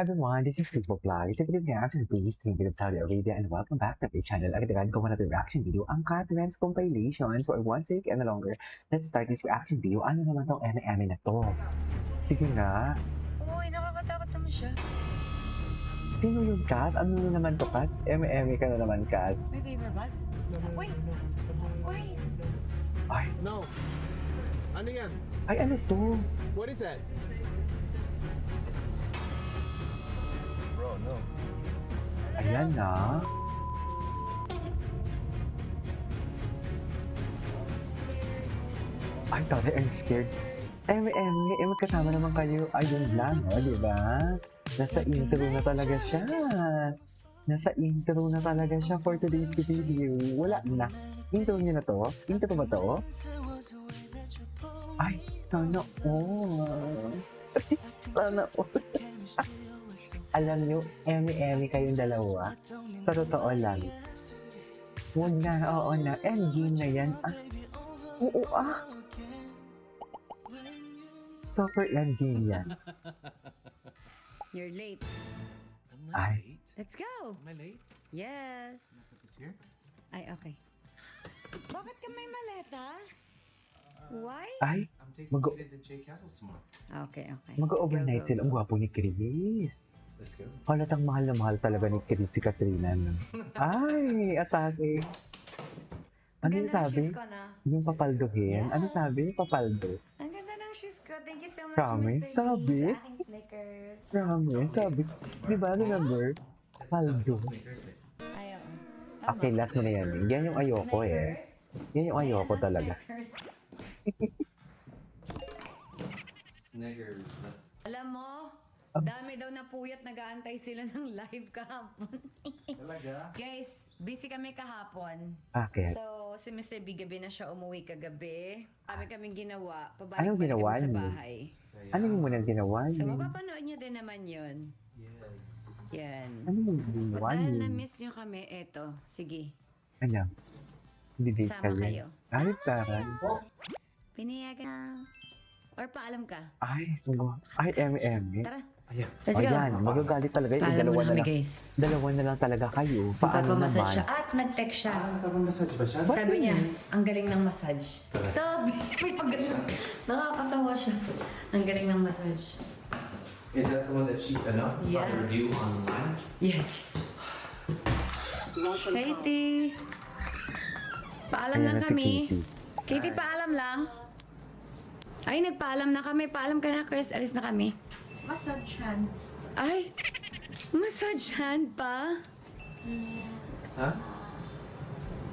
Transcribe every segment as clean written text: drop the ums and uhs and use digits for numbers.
Everyone, this is Rico Vlog. It's a video reaction based in Saudi Arabia and welcome back to my channel. Agad-agad ko na reaction video ang Catherine's compilation. So I won't take any longer. Let's start this reaction video. Ano naman tong eme na to? Sige nga. Uy, nakakatakot naman siya. Sino yung Kat? Ano naman to, Kat? Eme ka na naman, Kat. May paper bag? Wait! Wait! Ay, No. Ano yan? ay ano to? What is that? Bro, no. Ayan na. Ay, tari, I'm scared. Magkasama naman kayo. Ayun lang, di ba? Nasa intro na talaga siya. Nasa intro na talaga siya for today's video. Wala na. Intro niya na to? Intro ba to? Ay, sana all. Sana all. Alam nyo, eme kayong dalawa. Sa totoo lang. Huwag na, oo na. Endgame na yan. Ah, oo ah. Super endgame yan. You're late. I'm Ay. late. Let's go! Am I late? Yes! Put this here? Ay, okay. Bakit ka may maleta? Why? Ay, I'm taking Mag- it to the J Castles tomorrow. Okay, okay. mag-overnight Go, go. sila. Ang gwapo ni Chris. Let's go. Halatang mahal na mahal talaga ni Chris si Katrina. No? Ay, atake. Ano Ang yung ganda ng sabi? shoes ko na. Yung papaldohin? Ano Yes. sabi? Papaldo. Ang ganda ng shoes ko. Thank you so much, Promise, Mr. sabi? B, sa aking Snickers. Promise, sabi. Di ba, remember? Paldo. Ayaw. Okay, last mo na yan. Yan yung ayoko eh. Yan yung ayoko talaga. Snickers. Alam mo, dami daw na puyat nag-aantay sila ng live kahapon. Talaga? Guys, busy kami kahapon. Bakit? So, si Mr. B gabi na siya umuwi kagabi. Kami kaming ginawa. Anong Pabalik-balik ginawa kami sa niyo? bahay. Ano yung munang ginawa So, niyo? mapapanood niyo din naman yun. Yes. Yan. Ano yung ginawa At dahil niyo? na-miss niyo kami, eto. Sige, Ano? Hindi sama kayo. Ay, taray. Pinayagan na. Or paalam ka. Ay, eme. Tara, Ayan. let's go. Ayan, magagalit talaga yung Paalam dalawa na na kami, lang. guys. Dalawa na lang talaga kayo. Paano Magpapamassage naman? siya. At nag-text siya. Nagpapamassage ba siya? Sabi niya, ang galing ng massage. Sabi, may paggaling. Nakakatawa siya. Ang galing ng massage. Is that the one that she saw Yeah. the review online? Yes. Katie. Paalam Ayan lang na si kami. Katie. Katie, paalam lang. Ay, nagpaalam na kami. Paalam ka na, Chris. Alis na kami. Massage hands. Ay, massage hand pa. Huh?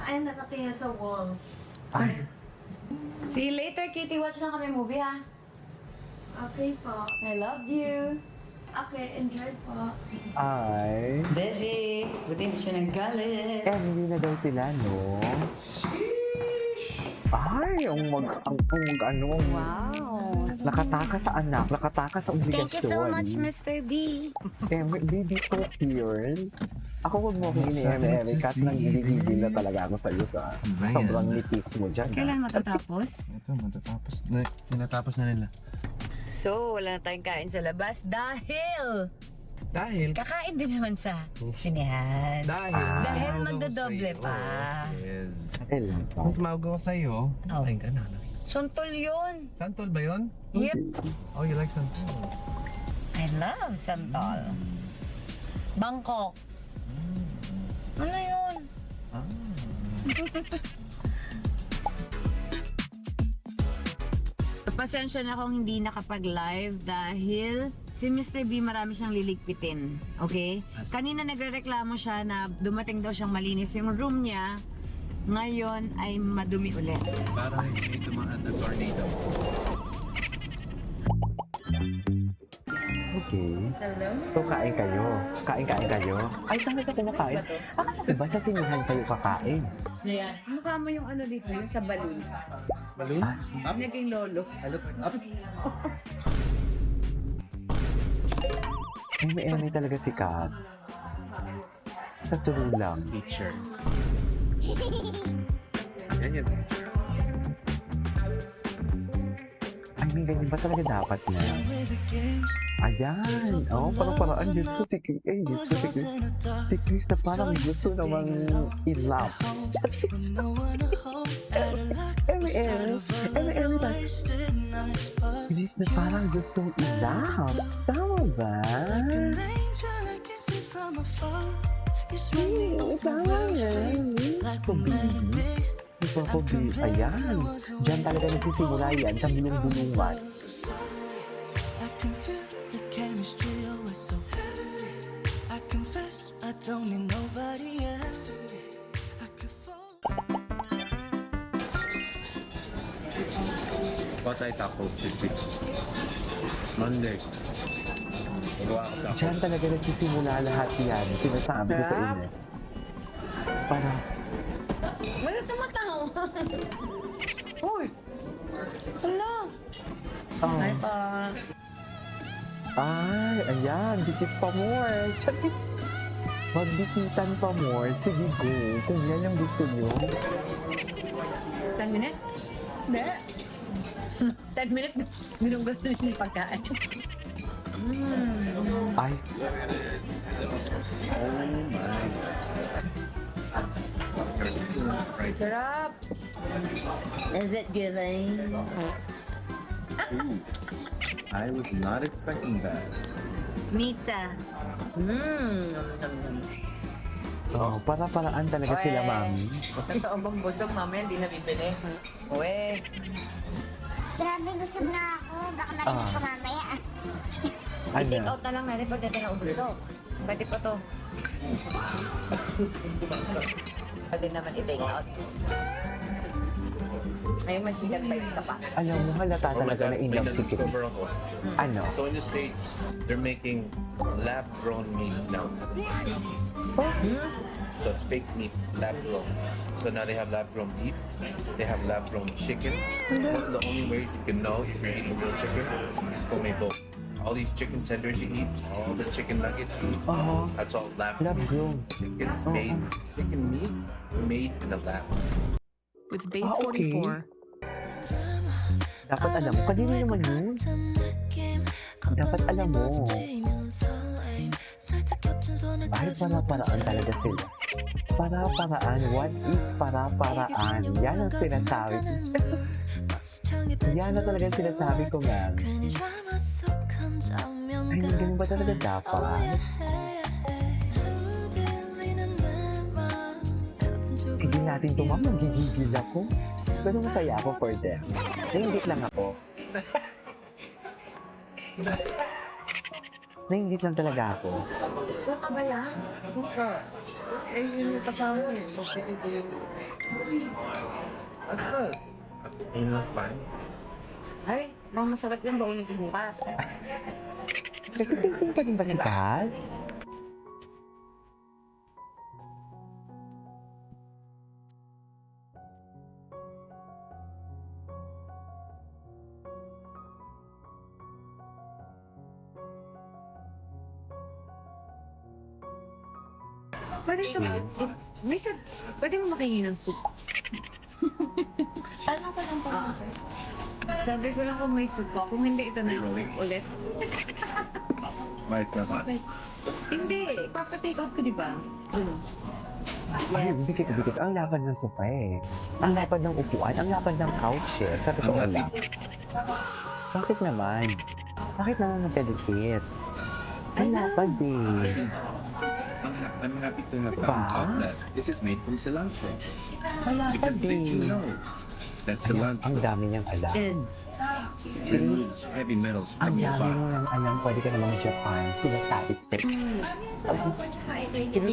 Ay, nakatingin sa wall. Ay, See you later, Katie. Watch na kami movie, ha? Okay po. I love you. Okay, enjoy po. ay. Busy. Buti hindi siya naggalit. Hindi na daw sila, no? Ay, ang ano, Wow. nakataka sa anak, nakataka sa obligasyon. Thank you so much, Mr. B. Baby ko here. Ako wag mo akong ini-eme kat nang gigigil na talaga ako sa iyo sa sobrang nipis mo dyan. Kailan matatapos? Ito, matatapos na. Tinatapos na nila. So, wala na tayong kain sa labas dahil Dahil? kakain din naman sa sinehan. Dahil? Dahil tumawag ako magdodoble sa'yo. pa. Yes. Kailan pa? Kung tumawag ako sa'yo, Oh. kain ka na. Suntol yun. Santol ba yun? Yep. Oh, you like santol? I love santol. Bangkok. Ano yun? Ah. Pasensya na kung hindi nakapag-live dahil si Mr. B marami siyang liligpitin. Okay? Kanina nagrereklamo siya na dumating daw siyang malinis yung room niya. Ngayon ay madumi ulit. Parang may tumaan na tornado. Okay. Hello? So, kain kayo. Kain kayo. Ay, saan sa kumakain? Akala ko ba sa sinihan kayo kakain? Ayan. Mukha mo yung ano dito, yung sa balloon. Balloon? Up? Naging lolo. I look up. Eme talaga si Kat. Sa tuloy lang. Picture. Yan yun. Ay, mean, ganyan ba talaga dapat na? Ayan. Oh, parang Diyos ko si Chris. Eh, Diyos ko si Chris. Si Chris na parang gusto namang in-laps. Emi, ba? Chris na parang gustong in-lap. Tama ba? Tama yan. Pabili. Pabili. Ayan. Diyan talaga nagsisimula yan sa bulong-bulungan. Don't need nobody else. I could fall. What I tacos this week? Monday. Gawa ko tacos. Diyan talaga nagsisimula lahat yan. Sinasabi ko sa inyo. Para, Bakit tumatawa? Uy! Hala! oh, Ay pa. ay, ayan, dikit pa more. Charis. Magdikitan pa more. Sige, go. Kung yan ang gusto nyo. 10 minutes? Hindi. 10 minutes, ginugol na yung pagkain. Ay, Sarap! Is it giving? I was not expecting that. Pizza. oh, para-paraan talaga sila, mami. Totoo bang busog, mamaya hindi na bibili? Uwe. Grabe, busog na ako. Baka marinig ko mamaya. I-take Ano? out na lang natin pag natin naubos to. Pwede pa to. Pwede naman i-take out. Ayun, mag-chicken bites ka pa. Alam mo, halata talaga na in love si Chris. Ano? So in the States, they're making lab-grown meat now. So it's fake meat, lab-grown. So now they have lab-grown beef, they have lab-grown chicken. The only way you can know if you're eating real chicken is kung may bone. All these chicken tenders you eat, all the chicken nuggets you eat, Oo. that's all Love lab-grown. grown. It's made, chicken meat made in a lab. With Base Ah, okay. 44, Dapat alam mo. Kanina naman yun. Dapat alam mo. Ay, para-paraan talaga sila. Para-paraan. What is para-paraan? Yan ang sinasabi ko. Yan na talaga ang sinasabi ko, ma'am. Ay, ganun ba talaga dapat? Hindi natin ito, ma'am. Magigigil ako. Pero masaya ako for them. Nainggit lang ako. Nainggit lang talaga ako. Suka ba yan? Suka. Eh, yun yung kasama eh. Suka ito yung... Asa? Ain't that fine? Ay, bang masarap yung baunin ko bukas. Nagtitingin pa rin ba si Tal? Pwede ka pwede mo makahingi ng soup. Ano ka lang pa? Sabi ko lang kung may soup ka. Kung hindi, ito na yung soup ulit. Might not. Hindi. Papa-take out ko, di ba? Ay, dikit-dikit. Ang lapad ng sofa eh. Ang lapad ng upuan. Ang lapad ng couch eh. Sa totoo lang. Bakit naman? Bakit naman magkadikit? Ang lapad eh. I'm happy to have Wow. found out that this is made from cilantro. Ang lapad Because did you eh. know that Ayan, ang cilantro dami niyang alam. removes heavy metals Ang from your dami body? mo nang alam. Pwede ka namang Japan. Sinasabi ko sa'yo.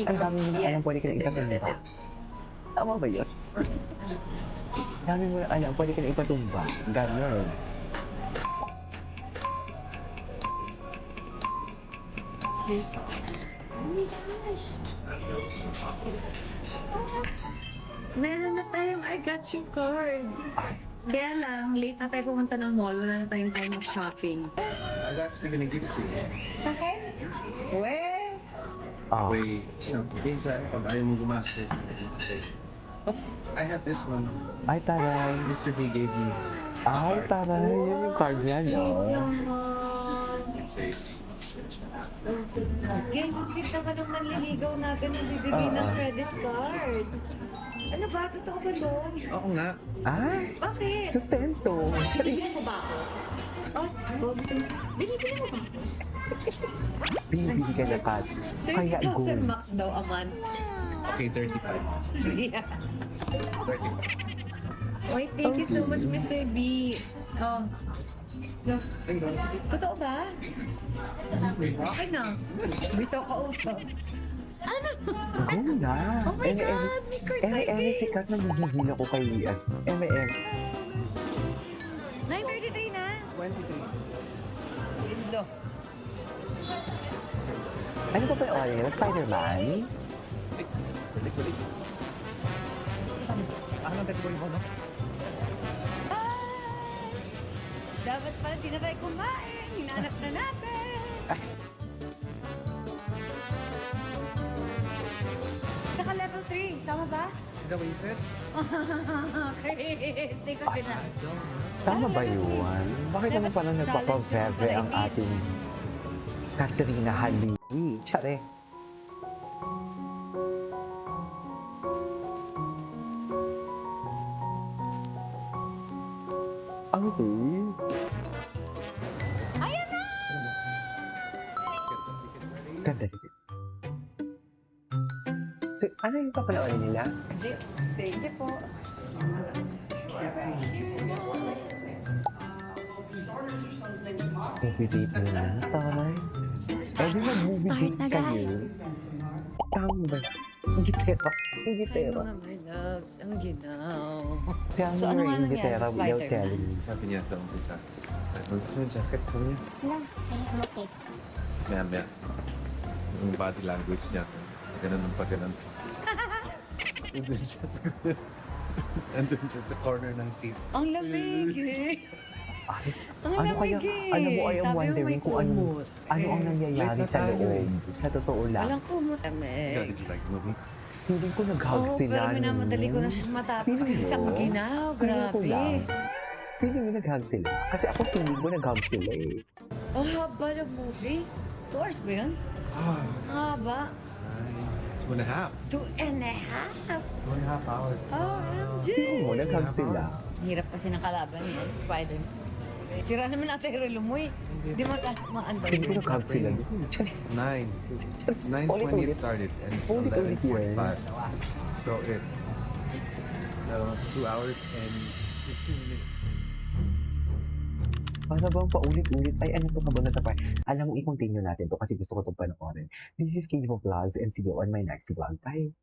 Ang dami mo nang alam. Pwede ka nang ipatumba. Tama ba yun? Ang dami mo nang alam. Pwede ka nang ipatumba. Ganon. Meron na tayong I got you card. Kaya lang, late na tayo pumunta ng mall. Wala na tayong time of shopping. I was actually gonna give it to you. Uwe! Oh. Wait, you know, minsan, pag ayaw mo gumastos, I have this one. Ay, taray. Mr. B gave me. Ay, taray. Yun yung card niya, no? It's a Guys, ang sweet naman ng manliligaw natin na bibigay ng Oo. credit card. Ano ba? Totoo ba to? Oo nga. Ay, Bakit? sustento. Charis. Bibili mo ba ako? Oh, gusto mo. Binibili mo ba ako? Binibili ka na, Kat. Kaya 30,000 go. max daw a month. Okay, 35. Yeah. 35. Wait, thank you so much, Mr. B. Oh. Totoo ba? Okay na. Biso ka usap. Ano? Go na. Oh my God, may card tayo, Eme, guys. sikat na magigil ako kay Ian. Eme. 9:33 na. 23. Lindo. Ano pa ba yung oil? Spider-Man? Ako lang bet ko yung ano? Dapat pala di na tayo kumain. Hinanap na natin. Tsaka level 3. Tama ba? Is that what you said? Great. Take ko din na. Tama ba yun? Bakit naman parang Challenge nagpapaveve naman ang pala, ating Katrina Halili? Tsare. Okay. Ayan na! Ganda. So, ano yung papaloonin nila? Hindi. Thank you po. Movie date nila. Taray. Eh, di ba movie date kayo? Tama ba? Ang gitera. Ang Ay, gitera. mga my loves. Ang ginaw. Tell So, me ano you're nga in nangyari gitera sa without Spider-Man? telling me. Sabi niya sa umpisa. Gusto mo yung jacket sa niya? Wala, kaya kumukit. Maya. Yung body language niya. Ganun ng pagganon. Andun siya sa Andun siya sa corner ng seat. Ang lamig eh. Ay, Ang ano kaya, lamig eh. alam mo, I am Sabi mo wondering may kung ano kumot. ang nangyayari Late na sa tayo loob. Sa totoo lang. Walang kumot. Did Lamig. you like the movie? Hindi ko nag-hug Oo, sila. pero minamadali ko na nun. siyang matapos Feeling kasi sa mo? ginaw. Feeling ko Grabe. lang. Feeling mo nag-hug sila. Kasi ako feeling ko nag-hug sila eh. Ang haba ng movie. 2 hours ba yun? Ang haba. 2.5. 2.5. 2.5 hours. OMG! Feeling mo nag-hug sila. Hirap kasi ng kalaban niya, Spider-Man. Sira naman natin yung relo mo eh. Hindi maandar. Feeling ko nag-hug sila. Charis. 9. Charis. 9:20 Ulit-ulit. it started and it's Ulit-ulit yun. 11:45. So it's 2 hours and 15 minutes. Para bang paulit-ulit, ay ano to habang nasa part. Alam mo, i-continue natin to kasi gusto ko itong panoorin. This is Kate Vlogs and see you on my next vlog. Bye!